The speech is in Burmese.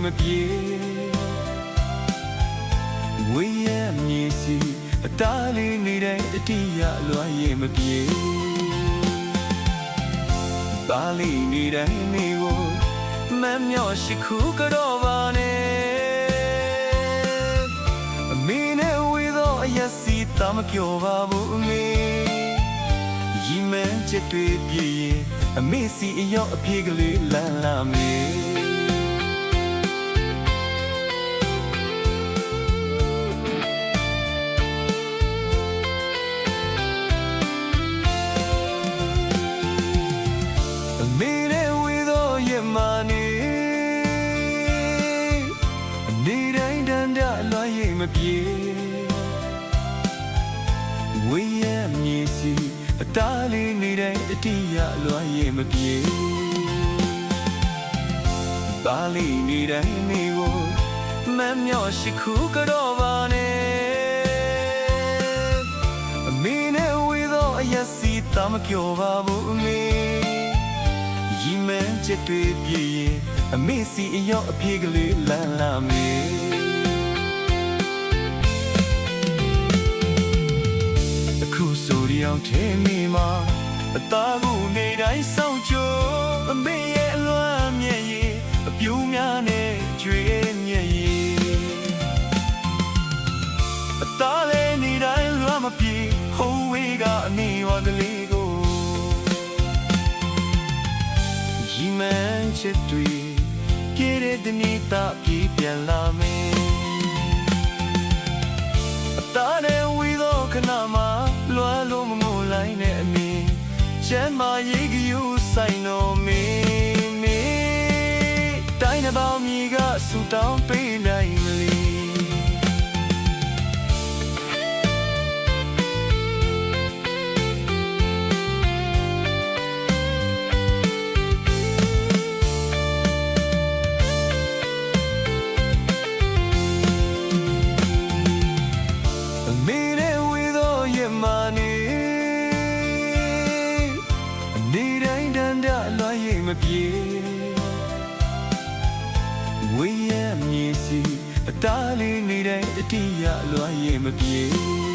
မပြေဝေးရမြေစီအသားလေးနေတိုင်းတတိယလွားရင်မပြေသားလေးနေတိုင်းနေကိုမမျောရှိခုကတော့ပါနဲ့အမေနဲ့ဝေးသောအရက်စီတာမပြောပါဘူးအမေရီမန်းချက်တွေပြေရင်အမေစီအရောက်အပြေကလေးလန်းလာမေနေတိုင်းတန်တလွှမ်းရိပ်မပြေဝေးရမြေစီအသားလေးနေတိုင်းတတိယလွှမ်းရိပ်မပြေသားလေးနေတိုင်းနေကိုမမျောရှိခုကတော့ပါနဲ့အမေနဲ့ဝေးသောအရက်စီတာမပြောပါဘူးအမေရီမန်းချက်တွေပြေရင်အမေစီအရောက်အပြေကလေးလန်းလာမေအခုဆိုဒီအောင်ထဲမိမှာအသားကိုနေတိုင်းစောင့်ကြအမေရဲ့အလွမ်းမြဲ့ရည်အပြူများနဲ့ကြွေမြဲ့ရည်အသားလေးနေတိုင်းလွမ်းမပြေဟိုးဝေးကအနေဝကလေးကိုရီမန်းချက်တွေကြည့်တဲ့ဒီနေ့တာပြေးပြန်လာမေအသားနဲ့ဝီသောခဏမှာလွမ်းလို့မငိုလိုက်နဲ့အမေချမ်းမာရေးကယူဆိုင်တော်မေမေတိုင်းတဲ့ပေါင်းမြေကဆူတောင်းပေးနိုင်မလီနေတိုင်းတန်တလွှမ်းရိပ်မပြေဝေးရမြေစီအသားလေးနေတိုင်းတတိယလွှမ်းရိပ်မပြေ